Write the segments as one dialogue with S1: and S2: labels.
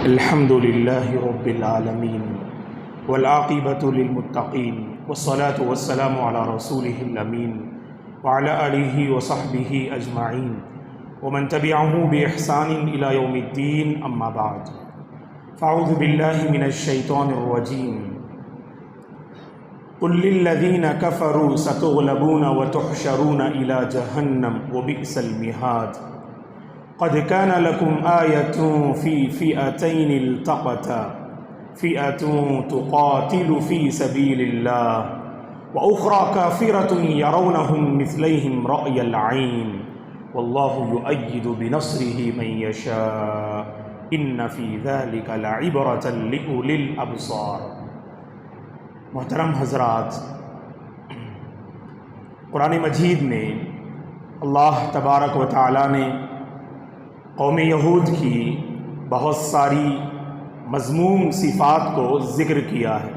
S1: الحمد لله رب العالمين والعاقبة للمتقين والصلاة والسلام على رسوله الأمين وعلى آله وصحبه أجمعين ومن تبعه بإحسان إلى يوم الدين أما بعد فأعوذ بالله من الشيطان الرجيم قل للذين كفروا ستغلبون وتحشرون إلى جهنم وبئس المهاد قد كان لكم آية في فئتين التقتا فئة تقاتل في سبيل الله وأخرى كافرة يرونهم مثليهم رأي العين والله يؤيد بنصره من يشاء إن في ذلك لعبرة لأولي الأبصار۔ محترم حضرات، قرآن مجید میں اللہ تبارک و تعالیٰ نے قوم یہود کی بہت ساری مذموم صفات کو ذکر کیا ہے،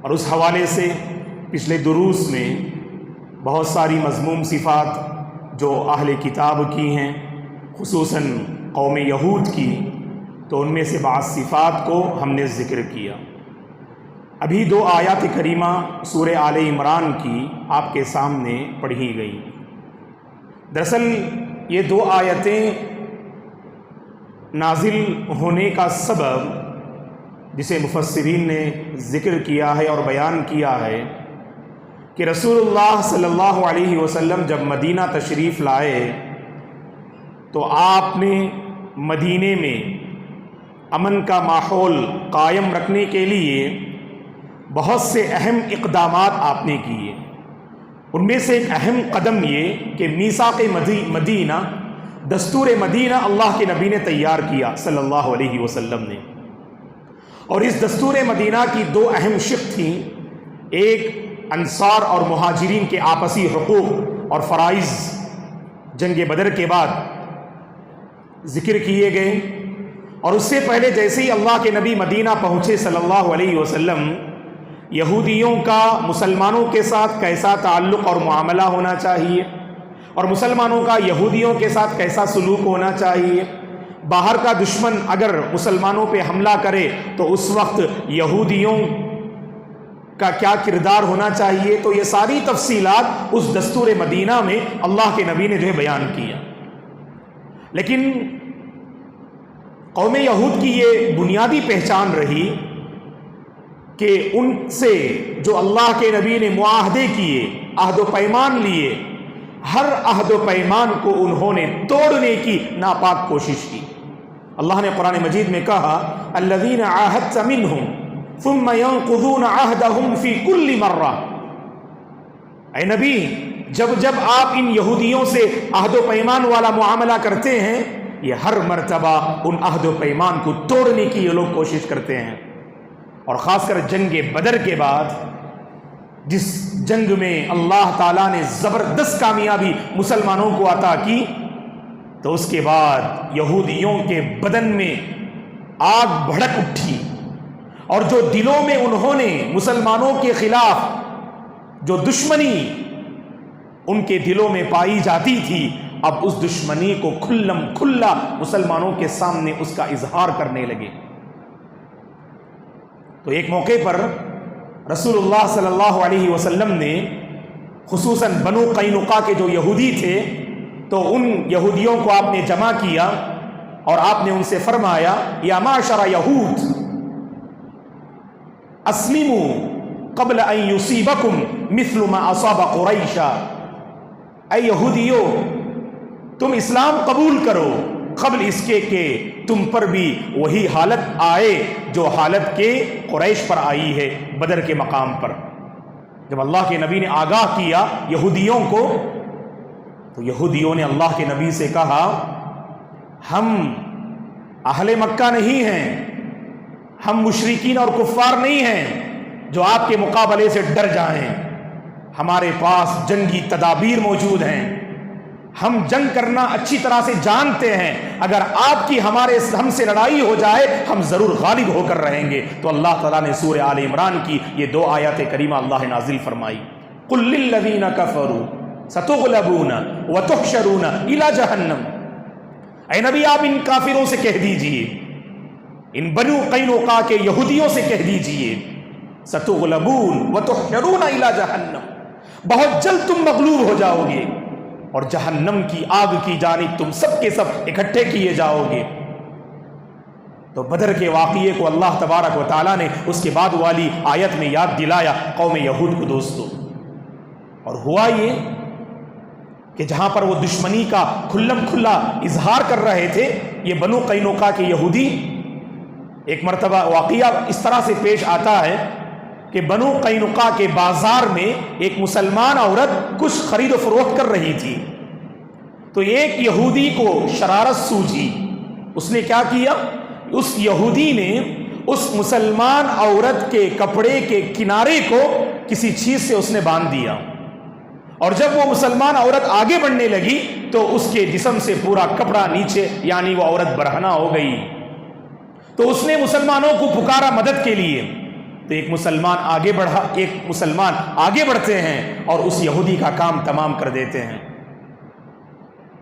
S1: اور اس حوالے سے پچھلے دروس میں بہت ساری مذموم صفات جو اہل کتاب کی ہیں، خصوصاً قوم یہود کی، تو ان میں سے بعض صفات کو ہم نے ذکر کیا۔ ابھی دو آیات کریمہ سورہ آل عمران کی آپ کے سامنے پڑھی گئی۔ دراصل یہ دو آیتیں نازل ہونے کا سبب جسے مفسرین نے ذکر کیا ہے اور بیان کیا ہے کہ رسول اللہ صلی اللہ علیہ وسلم جب مدینہ تشریف لائے تو آپ نے مدینے میں امن کا ماحول قائم رکھنے کے لیے بہت سے اہم اقدامات آپ نے کیے۔ ان میں سے ایک اہم قدم یہ کہ میثاق مدینہ، دستور مدینہ اللہ کے نبی نے تیار کیا صلی اللہ علیہ وسلم نے، اور اس دستور مدینہ کی دو اہم شق تھیں۔ ایک انصار اور مہاجرین کے آپسی حقوق اور فرائض جنگ بدر کے بعد ذکر کیے گئے، اور اس سے پہلے جیسے ہی اللہ کے نبی مدینہ پہنچے صلی اللہ علیہ وسلم، یہودیوں کا مسلمانوں کے ساتھ کیسا تعلق اور معاملہ ہونا چاہیے، اور مسلمانوں کا یہودیوں کے ساتھ کیسا سلوک ہونا چاہیے، باہر کا دشمن اگر مسلمانوں پہ حملہ کرے تو اس وقت یہودیوں کا کیا کردار ہونا چاہیے، تو یہ ساری تفصیلات اس دستور مدینہ میں اللہ کے نبی نے جو ہے بیان کیا۔ لیکن قوم یہود کی یہ بنیادی پہچان رہی کہ ان سے جو اللہ کے نبی نے معاہدے کیے، عہد و پیمان لیے، ہر عہد و پیمان کو انہوں نے توڑنے کی ناپاک کوشش کی۔ اللہ نے قرآن مجید میں کہا الذین عاہدت منہم ثم ينقضون عہدہم فی کل مرہ۔ اے نبی، جب آپ ان یہودیوں سے عہد و پیمان والا معاملہ کرتے ہیں، یہ ہر مرتبہ ان عہد و پیمان کو توڑنے کی یہ لوگ کوشش کرتے ہیں۔ اور خاص کر جنگ بدر کے بعد، جس جنگ میں اللہ تعالیٰ نے زبردست کامیابی مسلمانوں کو عطا کی، تو اس کے بعد یہودیوں کے بدن میں آگ بھڑک اٹھی، اور جو دلوں میں انہوں نے مسلمانوں کے خلاف جو دشمنی ان کے دلوں میں پائی جاتی تھی، اب اس دشمنی کو کھلم کھلا مسلمانوں کے سامنے اس کا اظہار کرنے لگے۔ تو ایک موقع پر رسول اللہ صلی اللہ علیہ وسلم نے خصوصاً بنو قینقاع کے جو یہودی تھے، تو ان یہودیوں کو آپ نے جمع کیا اور آپ نے ان سے فرمایا یا معشر یہود اسلموا قبل ان یصیبکم مثل ما اصاب قریشا۔ اے یہودیو، تم اسلام قبول کرو قبل اس کے کہ تم پر بھی وہی حالت آئے جو حالت کے قریش پر آئی ہے بدر کے مقام پر۔ جب اللہ کے نبی نے آگاہ کیا یہودیوں کو، تو یہودیوں نے اللہ کے نبی سے کہا ہم اہل مکہ نہیں ہیں، ہم مشرکین اور کفار نہیں ہیں جو آپ کے مقابلے سے ڈر جائیں، ہمارے پاس جنگی تدابیر موجود ہیں، ہم جنگ کرنا اچھی طرح سے جانتے ہیں، اگر آپ کی ہم سے لڑائی ہو جائے ہم ضرور غالب ہو کر رہیں گے۔ تو اللہ تعالیٰ نے سورہ آل عمران کی یہ دو آیات کریمہ اللہ نے نازل فرمائی۔ قل للذین کفروا ستغلبون وتحشرون الی جہنم۔ اے نبی آپ ان کافروں سے کہہ دیجئے ان بنو قینوقا کے یہودیوں سے کہہ دیجئے ستغلبون وتحشرون الی جہنم، بہت جلد تم مغلوب ہو جاؤ گے اور جہنم کی آگ کی جانب تم سب کے سب اکٹھے کیے جاؤ گے۔ تو بدر کے واقعے کو اللہ تبارک و تعالیٰ نے اس کے بعد والی آیت میں یاد دلایا قوم یہود کو دوستو، اور ہوا یہ کہ جہاں پر وہ دشمنی کا کھلم کھلا اظہار کر رہے تھے، یہ بنو قینوقا کے یہودی، ایک مرتبہ واقعہ اس طرح سے پیش آتا ہے کہ بنو قینوقا کے بازار میں ایک مسلمان عورت کچھ خرید و فروخت کر رہی تھی، تو ایک یہودی کو شرارت سوجھی، اس نے کیا کیا، اس یہودی نے اس مسلمان عورت کے کپڑے کے کنارے کو کسی چیز سے اس نے باندھ دیا، اور جب وہ مسلمان عورت آگے بڑھنے لگی تو اس کے جسم سے پورا کپڑا نیچے، یعنی وہ عورت برہنہ ہو گئی۔ تو اس نے مسلمانوں کو پکارا مدد کے لیے، تو ایک مسلمان آگے بڑھا، ایک مسلمان آگے بڑھتے ہیں اور اس یہودی کا کام تمام کر دیتے ہیں،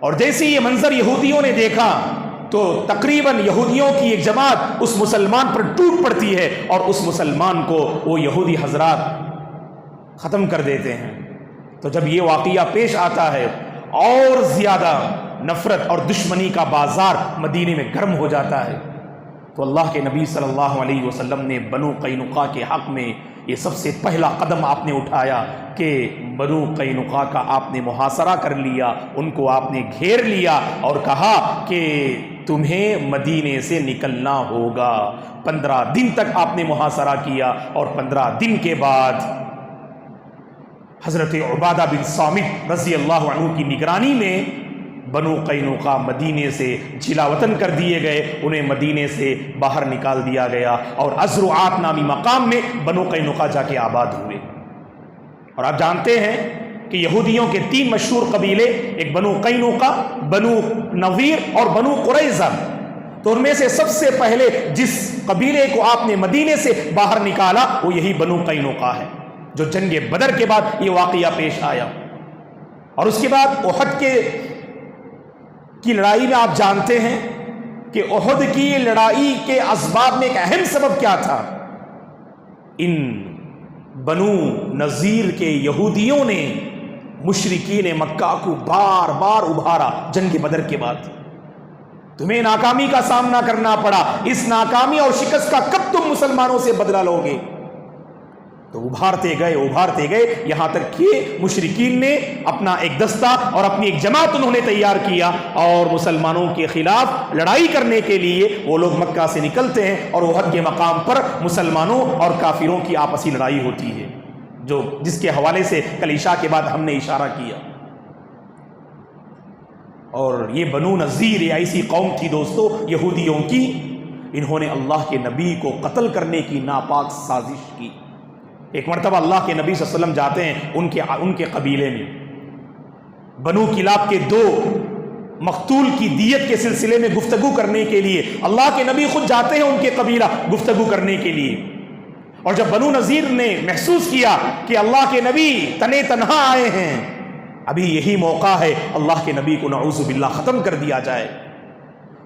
S1: اور جیسے یہ منظر یہودیوں نے دیکھا تو تقریباً یہودیوں کی ایک جماعت اس مسلمان پر ٹوٹ پڑتی ہے اور اس مسلمان کو وہ یہودی حضرات ختم کر دیتے ہیں۔ تو جب یہ واقعہ پیش آتا ہے اور زیادہ نفرت اور دشمنی کا بازار مدینے میں گرم ہو جاتا ہے، تو اللہ کے نبی صلی اللہ علیہ وسلم نے بنو قینوقا کے حق میں یہ سب سے پہلا قدم آپ نے اٹھایا کہ بنو قینوقا کا آپ نے محاصرہ کر لیا، ان کو آپ نے گھیر لیا اور کہا کہ تمہیں مدینے سے نکلنا ہوگا۔ 15 دن تک آپ نے محاصرہ کیا، اور 15 دن کے بعد حضرت عبادہ بن صامت رضی اللہ عنہ کی نگرانی میں بنو قینوقا مدینے سے جلا وطن کر دیے گئے، انہیں مدینے سے باہر نکال دیا گیا، اور ازرعات نامی مقام میں بنو قینوقا جا کے آباد ہوئے۔ اور آپ جانتے ہیں کہ یہودیوں کے 3 مشہور قبیلے، ایک بنو قینوقا، بنو نویر اور بنو قریظہ، تو ان میں سے سب سے پہلے جس قبیلے کو آپ نے مدینے سے باہر نکالا وہ یہی بنو قینوقا ہے، جو جنگ بدر کے بعد یہ واقعہ پیش آیا۔ اور اس کے بعد احد کی لڑائی میں آپ جانتے ہیں کہ احد کی لڑائی کے اسباب میں ایک اہم سبب کیا تھا، ان بنو نذیر کے یہودیوں نے مشرکین مکہ کو بار بار ابھارا جنگ بدر کے بعد۔ تمہیں ناکامی کا سامنا کرنا پڑا، اس ناکامی اور شکست کا کب تم مسلمانوں سے بدلہ لو گے؟ تو ابھارتے گئے یہاں تک کہ مشرکین نے اپنا ایک دستہ اور اپنی ایک جماعت انہوں نے تیار کیا، اور مسلمانوں کے خلاف لڑائی کرنے کے لیے وہ لوگ مکہ سے نکلتے ہیں، اور احد کے مقام پر مسلمانوں اور کافروں کی آپسی لڑائی ہوتی ہے، جس کے حوالے سے کل عشاء کے بعد ہم نے اشارہ کیا۔ اور یہ بنو نذیر یہ ایسی قوم تھی دوستو یہودیوں کی، انہوں نے اللہ کے نبی کو قتل کرنے کی ناپاک سازش کی۔ ایک مرتبہ اللہ کے نبی صلی اللہ علیہ وسلم جاتے ہیں ان کے قبیلے میں، بنو کلاب کے 2 مقتول کی دیت کے سلسلے میں گفتگو کرنے کے لیے اللہ کے نبی خود جاتے ہیں ان کے قبیلہ گفتگو کرنے کے لیے۔ اور جب بنو نذیر نے محسوس کیا کہ اللہ کے نبی تنے تنہا آئے ہیں، ابھی یہی موقع ہے اللہ کے نبی کو نعوذ باللہ ختم کر دیا جائے،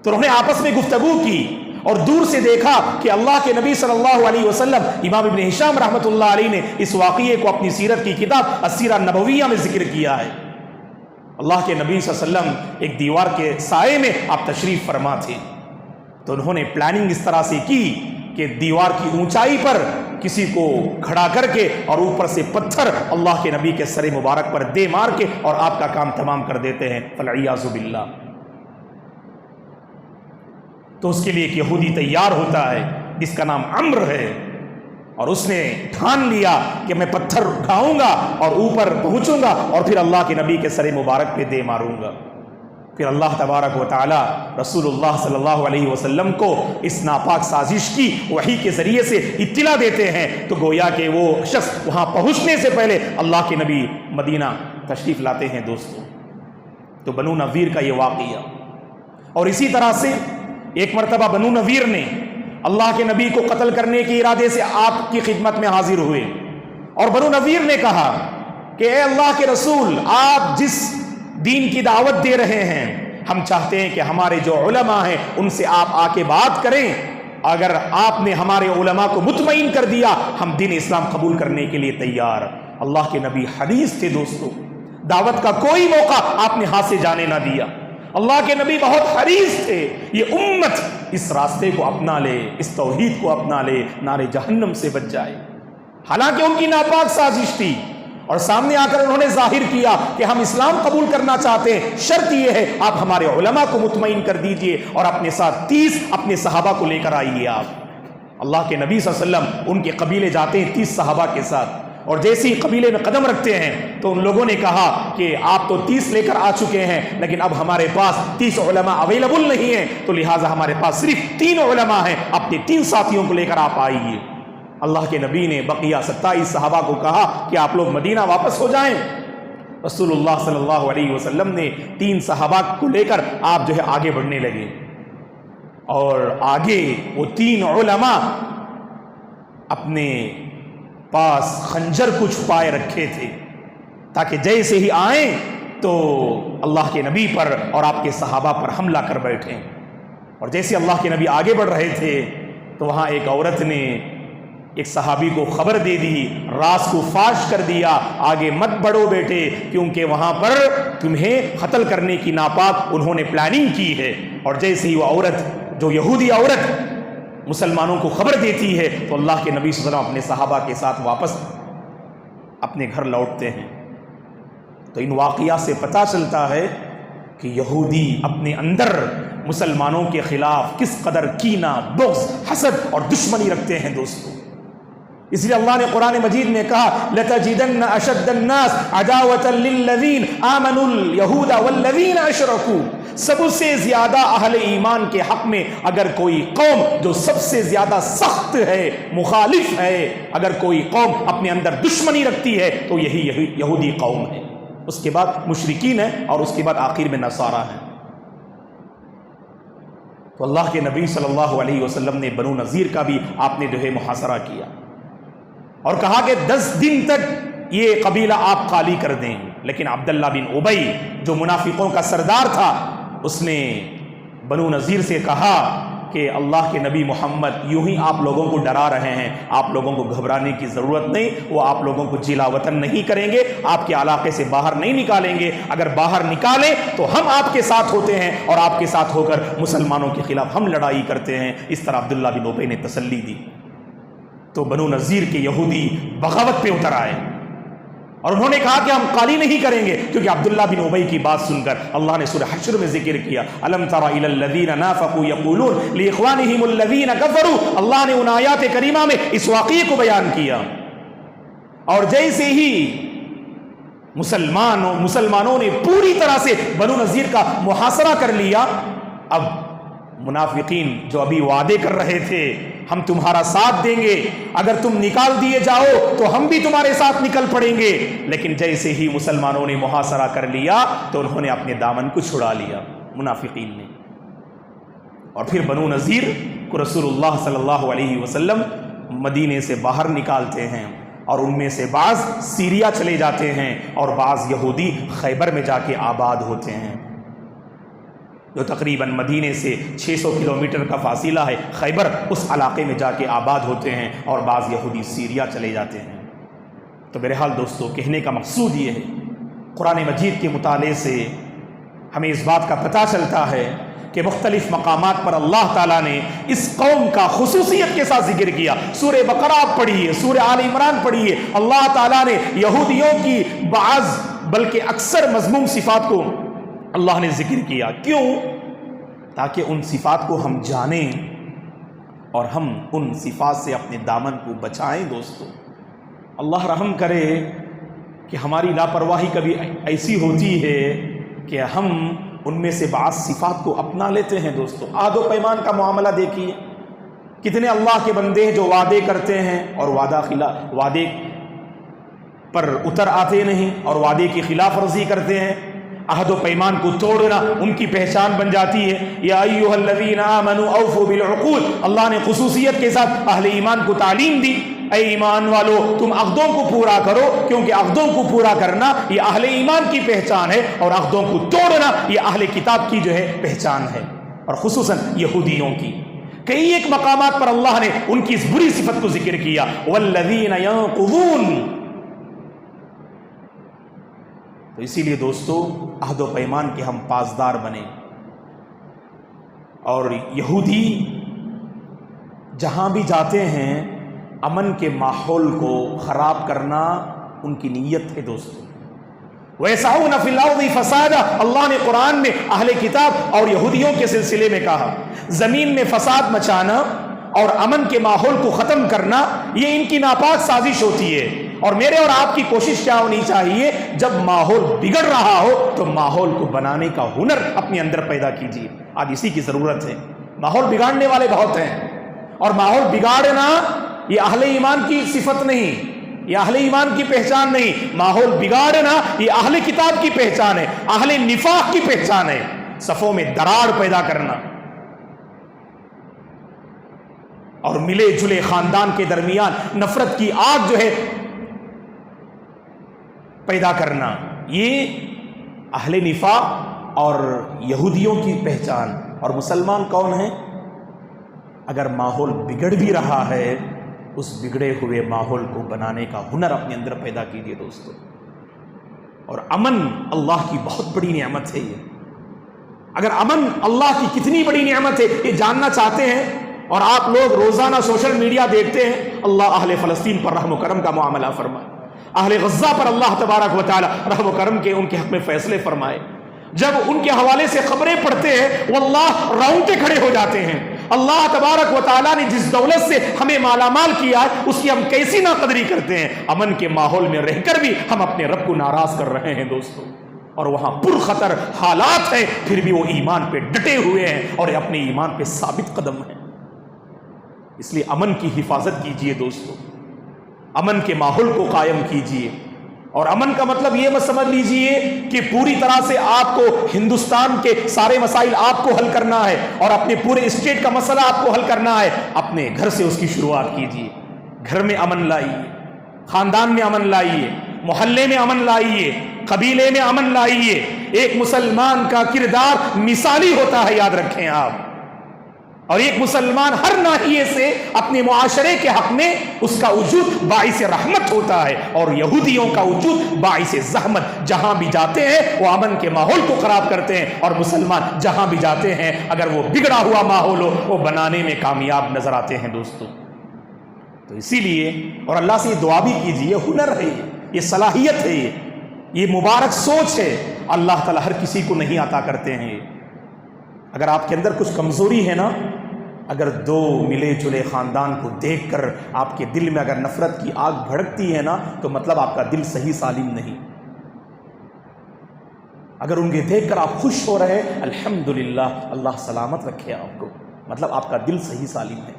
S1: تو انہوں نے آپس میں گفتگو کی اور دور سے دیکھا کہ اللہ کے نبی صلی اللہ علیہ وسلم، امام ابن ہشام رحمۃ اللہ علیہ نے اس واقعے کو اپنی سیرت کی کتاب السیرہ النبویہ میں ذکر کیا ہے۔ اللہ کے نبی صلی اللہ علیہ وسلم ایک دیوار کے سائے میں آپ تشریف فرما تھے، تو انہوں نے پلاننگ اس طرح سے کی کہ دیوار کی اونچائی پر کسی کو کھڑا کر کے اور اوپر سے پتھر اللہ کے نبی کے سر مبارک پر دے مار کے اور آپ کا کام تمام کر دیتے ہیں، فالعیاذ باللہ۔ تو اس کے لیے ایک یہودی تیار ہوتا ہے جس کا نام عمرو ہے، اور اس نے ٹھان لیا کہ میں پتھر اٹھاؤں گا اور اوپر پہنچوں گا اور پھر اللہ کے نبی کے سر مبارک پہ دے ماروں گا۔ پھر اللہ تبارک و تعالی رسول اللہ صلی اللہ علیہ وسلم کو اس ناپاک سازش کی وحی کے ذریعے سے اطلاع دیتے ہیں، تو گویا کہ وہ شخص وہاں پہنچنے سے پہلے اللہ کے نبی مدینہ تشریف لاتے ہیں دوستو۔ تو بنو نذیر کا یہ واقعہ، اور اسی طرح سے ایک مرتبہ بنو نذیر نے اللہ کے نبی کو قتل کرنے کے ارادے سے آپ کی خدمت میں حاضر ہوئے، اور بنو نذیر نے کہا کہ اے اللہ کے رسول، آپ جس دین کی دعوت دے رہے ہیں، ہم چاہتے ہیں کہ ہمارے جو علماء ہیں ان سے آپ آ کے بات کریں اگر آپ نے ہمارے علماء کو مطمئن کر دیا ہم دین اسلام قبول کرنے کے لیے تیار۔ اللہ کے نبی حریص تھے دوستو، دعوت کا کوئی موقع آپ نے ہاتھ سے جانے نہ دیا۔ اللہ کے نبی بہت حریص تھے یہ امت اس راستے کو اپنا لے، اس توحید کو اپنا لے، نار جہنم سے بچ جائے۔ حالانکہ ان کی ناپاک سازش تھی، اور سامنے آ کر انہوں نے ظاہر کیا کہ ہم اسلام قبول کرنا چاہتے ہیں، شرط یہ ہے آپ ہمارے علماء کو مطمئن کر دیجئے اور اپنے ساتھ 30 اپنے صحابہ کو لے کر آئیے۔ آپ اللہ کے نبی صلی اللہ علیہ وسلم ان کے قبیلے جاتے ہیں 30 صحابہ کے ساتھ، اور جیسے ہی قبیلے میں قدم رکھتے ہیں تو ان لوگوں نے کہا کہ آپ تو 30 لے کر آ چکے ہیں لیکن اب ہمارے پاس 30 علماء اویلیبل نہیں ہیں، تو لہٰذا ہمارے پاس صرف 3 علماء ہیں، اپنے 3 ساتھیوں کو لے کر آپ آئیے۔ اللہ کے نبی نے بقیہ 27 صحابہ کو کہا کہ آپ لوگ مدینہ واپس ہو جائیں۔ رسول اللہ صلی اللہ علیہ وسلم نے 3 صحابہ کو لے کر آپ آگے بڑھنے لگے، اور آگے وہ 3 علماء اپنے پاس خنجر کو چھپائے رکھے تھے تاکہ جیسے ہی آئیں تو اللہ کے نبی پر اور آپ کے صحابہ پر حملہ کر بیٹھیں۔ اور جیسے اللہ کے نبی آگے بڑھ رہے تھے تو وہاں ایک عورت نے ایک صحابی کو خبر دے دی، راز کو فاش کر دیا، آگے مت بڑھو بیٹے کیونکہ وہاں پر تمہیں قتل کرنے کی ناپاک انہوں نے پلاننگ کی ہے۔ اور جیسے ہی وہ عورت، جو یہودی عورت مسلمانوں کو خبر دیتی ہے تو اللہ کے نبی صلی اللہ علیہ وسلم اپنے صحابہ کے ساتھ واپس اپنے گھر لوٹتے ہیں۔ تو ان واقعات سے پتہ چلتا ہے کہ یہودی اپنے اندر مسلمانوں کے خلاف کس قدر کینہ، بغض، حسد اور دشمنی رکھتے ہیں دوستو۔ اس لیے اللہ نے قرآن مجید میں کہا لَتَجِدَنَّ أَشَدَّ النَّاسِ عَدَاوَةً لِلَّذِينَ آمَنُوا الْيَهُودَ وَالَّذِينَ أَشْرَكُوا۔ سب سے زیادہ اہل ایمان کے حق میں اگر کوئی قوم جو سب سے زیادہ سخت ہے، مخالف ہے، اگر کوئی قوم اپنے اندر دشمنی رکھتی ہے تو یہی یہودی قوم ہے، اس کے بعد مشرکین ہے، اور اس کے بعد آخر میں نصارہ ہیں۔ تو اللہ کے نبی صلی اللہ علیہ وسلم نے بنو نذیر کا بھی آپ نے محاصرہ کیا اور کہا کہ 10 دن تک یہ قبیلہ آپ خالی کر دیں، لیکن عبداللہ بن ابی جو منافقوں کا سردار تھا اس نے بنو نذیر سے کہا کہ اللہ کے نبی محمد یوں ہی آپ لوگوں کو ڈرا رہے ہیں، آپ لوگوں کو گھبرانے کی ضرورت نہیں، وہ آپ لوگوں کو جلا وطن نہیں کریں گے، آپ کے علاقے سے باہر نہیں نکالیں گے، اگر باہر نکالیں تو ہم آپ کے ساتھ ہوتے ہیں اور آپ کے ساتھ ہو کر مسلمانوں کے خلاف ہم لڑائی کرتے ہیں۔ اس طرح عبداللہ بن ابی نے تسلی دی۔ تو بنو نذیر کے یہودی بغاوت پہ اتر آئے اور انہوں نے کہا کہ ہم خالی نہیں کریں گے، کیونکہ عبداللہ بن ابی کی بات سن کر اللہ نے سورہ حشر میں ذکر کیا الم تر الی الذین نافقوا یقولون لاخوانہم الذین کفروا۔ اللہ نے ان آیات کریمہ میں اس واقعے کو بیان کیا، اور جیسے ہی مسلمانوں نے پوری طرح سے بنو نذیر کا محاصرہ کر لیا، اب منافقین جو ابھی وعدے کر رہے تھے ہم تمہارا ساتھ دیں گے، اگر تم نکال دیے جاؤ تو ہم بھی تمہارے ساتھ نکل پڑیں گے، لیکن جیسے ہی مسلمانوں نے محاصرہ کر لیا تو انہوں نے اپنے دامن کو چھڑا لیا منافقین نے۔ اور پھر بنو نذیر کو رسول اللہ صلی اللہ علیہ وسلم مدینے سے باہر نکالتے ہیں، اور ان میں سے بعض سیریا چلے جاتے ہیں اور بعض یہودی خیبر میں جا کے آباد ہوتے ہیں، جو تقریباً مدینے سے 600 کلومیٹر کا فاصلہ ہے۔ خیبر اس علاقے میں جا کے آباد ہوتے ہیں، اور بعض یہودی سیریا چلے جاتے ہیں۔ تو بہرحال دوستو کہنے کا مقصود یہ ہے، قرآن مجید کے مطالعے سے ہمیں اس بات کا پتہ چلتا ہے کہ مختلف مقامات پر اللہ تعالیٰ نے اس قوم کا خصوصیت کے ساتھ ذکر کیا۔ سورہ بقرہ آپ پڑھیے، سورہ آل عمران پڑھیے، اللہ تعالیٰ نے یہودیوں کی بعض بلکہ اکثر مذموم صفات کو اللہ نے ذکر کیا۔ کیوں؟ تاکہ ان صفات کو ہم جانیں اور ہم ان صفات سے اپنے دامن کو بچائیں۔ دوستو اللہ رحم کرے کہ ہماری لاپرواہی کبھی ایسی ہوتی ہے کہ ہم ان میں سے بعض صفات کو اپنا لیتے ہیں۔ دوستو عہد و پیمان کا معاملہ دیکھیے، کتنے اللہ کے بندے ہیں جو وعدے کرتے ہیں اور وعدے پر اتر آتے نہیں اور وعدے کی خلاف ورزی کرتے ہیں۔ عہد و پیمان کو توڑنا ان کی پہچان بن جاتی ہے۔ یا ایھا الذین آمنوا اوفوا بالعقود، اللہ نے خصوصیت کے ساتھ اہل ایمان کو تعلیم دی، اے ایمان والو تم عہدوں کو پورا کرو، کیونکہ عہدوں کو پورا کرنا یہ اہل ایمان کی پہچان ہے، اور عہدوں کو توڑنا یہ اہل کتاب کی پہچان ہے، اور خصوصاً یہودیوں کی۔ کئی ایک مقامات پر اللہ نے ان کی اس بری صفت کو ذکر کیا، والذین ینقضون۔ تو اسی لیے دوستو عہد و پیمان کے ہم پاسدار بنیں، اور یہودی جہاں بھی جاتے ہیں امن کے ماحول کو خراب کرنا ان کی نیت ہے دوستو۔ وَيَسْعَوْنَ فِي الْأَرْضِ فَسَادًا، اللہ نے قرآن میں اہل کتاب اور یہودیوں کے سلسلے میں کہا زمین میں فساد مچانا اور امن کے ماحول کو ختم کرنا یہ ان کی ناپاک سازش ہوتی ہے۔ اور میرے اور آپ کی کوشش کیا ہونی چاہیے، جب ماحول بگڑ رہا ہو تو ماحول کو بنانے کا ہنر اپنے اندر پیدا کیجیے۔ آج اسی کی ضرورت ہے۔ ماحول بگاڑنے والے بہت ہیں، اور ماحول بگاڑنا یہ اہل ایمان کی صفت نہیں، یہ اہل ایمان کی پہچان نہیں۔ ماحول بگاڑنا یہ اہل کتاب کی پہچان ہے، اہل نفاق کی پہچان ہے۔ صفوں میں دراڑ پیدا کرنا اور ملے جلے خاندان کے درمیان نفرت کی آگ جو ہے پیدا کرنا، یہ اہل نفاق اور یہودیوں کی پہچان۔ اور مسلمان کون ہیں؟ اگر ماحول بگڑ بھی رہا ہے اس بگڑے ہوئے ماحول کو بنانے کا ہنر اپنے اندر پیدا کیجیے دوستو۔ اور امن اللہ کی بہت بڑی نعمت ہے۔ یہ اگر امن اللہ کی کتنی بڑی نعمت ہے یہ جاننا چاہتے ہیں، اور آپ لوگ روزانہ سوشل میڈیا دیکھتے ہیں، اللہ اہل فلسطین پر رحم و کرم کا معاملہ فرمائے، اہل غزہ پر اللہ تبارک و تعالی رحم و کرم کے ان کے حق میں فیصلے فرمائے۔ جب ان کے حوالے سے خبریں پڑھتے ہیں واللہ رونگٹے کھڑے ہو جاتے ہیں۔ اللہ تبارک و تعالیٰ نے جس دولت سے ہمیں مالا مال کیا ہے اس کی ہم کیسی ناقدری کرتے ہیں۔ امن کے ماحول میں رہ کر بھی ہم اپنے رب کو ناراض کر رہے ہیں دوستو، اور وہاں پرخطر حالات ہیں پھر بھی وہ ایمان پہ ڈٹے ہوئے ہیں اور اپنے ایمان پہ ثابت قدم ہیں۔ اس لیے امن کی حفاظت کیجئے دوستو، امن کے ماحول کو قائم کیجئے۔ اور امن کا مطلب یہ مت سمجھ لیجئے کہ پوری طرح سے آپ کو ہندوستان کے سارے مسائل آپ کو حل کرنا ہے اور اپنے پورے اسٹیٹ کا مسئلہ آپ کو حل کرنا ہے۔ اپنے گھر سے اس کی شروعات کیجئے، گھر میں امن لائیے، خاندان میں امن لائیے، محلے میں امن لائیے، قبیلے میں امن لائیے۔ ایک مسلمان کا کردار مثالی ہوتا ہے، یاد رکھیں آپ، اور ایک مسلمان ہر ناحیے سے اپنے معاشرے کے حق میں اس کا وجود باعث رحمت ہوتا ہے، اور یہودیوں کا وجود باعث زحمت۔ جہاں بھی جاتے ہیں وہ امن کے ماحول کو خراب کرتے ہیں، اور مسلمان جہاں بھی جاتے ہیں اگر وہ بگڑا ہوا ماحول ہو وہ بنانے میں کامیاب نظر آتے ہیں دوستو۔ تو اسی لیے اور اللہ سے یہ دعا بھی کیجیے، یہ ہنر ہے، یہ صلاحیت ہے، یہ مبارک سوچ ہے، اللہ تعالیٰ ہر کسی کو نہیں عطا کرتے ہیں۔ اگر آپ کے اندر کچھ کمزوری ہے نا، اگر دو ملے جلے خاندان کو دیکھ کر آپ کے دل میں اگر نفرت کی آگ بھڑکتی ہے نا تو مطلب آپ کا دل صحیح سالم نہیں۔ اگر ان کے دیکھ کر آپ خوش ہو رہے الحمدللہ اللہ سلامت رکھے آپ کو، مطلب آپ کا دل صحیح سالم ہے۔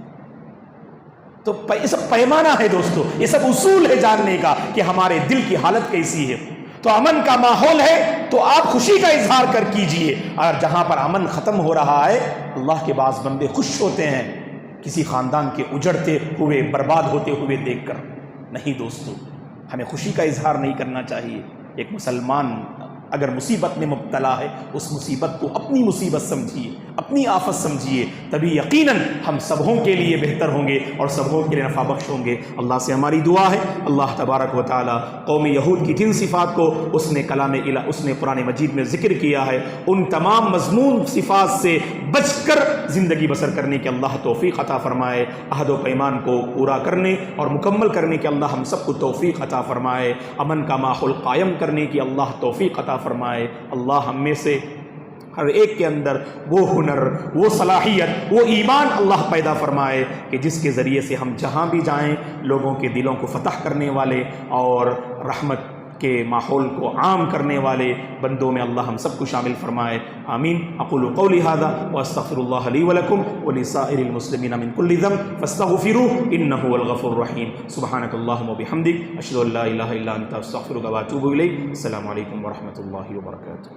S1: تو یہ سب پیمانہ ہے دوستو، یہ سب اصول ہے جاننے کا کہ ہمارے دل کی حالت کیسی ہے۔ تو امن کا ماحول ہے تو آپ خوشی کا اظہار کر کیجئے، اور جہاں پر امن ختم ہو رہا ہے اللہ کے بعض بندے خوش ہوتے ہیں کسی خاندان کے اجڑتے ہوئے برباد ہوتے ہوئے دیکھ کر۔ نہیں دوستو، ہمیں خوشی کا اظہار نہیں کرنا چاہیے۔ ایک مسلمان اگر مصیبت میں مبتلا ہے اس مصیبت کو اپنی مصیبت سمجھیے، اپنی آفت سمجھیے، تبھی یقیناً ہم سبوں کے لیے بہتر ہوں گے اور سبوں کے لیے نفع بخش ہوں گے۔ اللہ سے ہماری دعا ہے اللہ تبارک و تعالی قوم یہود کی جن صفات کو اس نے اس نے قرآن مجید میں ذکر کیا ہے ان تمام مضمون صفات سے بچ کر زندگی بسر کرنے کے اللہ توفیق عطا فرمائے، عہد و پیمان کو پورا کرنے اور مکمل کرنے کے اللہ ہم سب کو توفیق عطا فرمائے، امن کا ماحول قائم کرنے کی اللہ توفیق عطا فرمائے۔ اللہ ہم میں سے ہر ایک کے اندر وہ ہنر، وہ صلاحیت، وہ ایمان اللہ پیدا فرمائے کہ جس کے ذریعے سے ہم جہاں بھی جائیں لوگوں کے دلوں کو فتح کرنے والے اور رحمت کے ماحول کو عام کرنے والے بندوں میں اللہ ہم سب کو شامل فرمائے۔ آمین۔ اقول قولی ھذا واستغفر اللہ لی ولکم ولسائر المسلمین من کل ذنب فاستغفروہ انہ هو الغفور الرحیم۔ سبحانک اللہم وبحمدک اشہد ان لا الہ الا انت استغفرک واتوب الیک۔ السلام علیکم ورحمۃ اللہ وبرکاتہ۔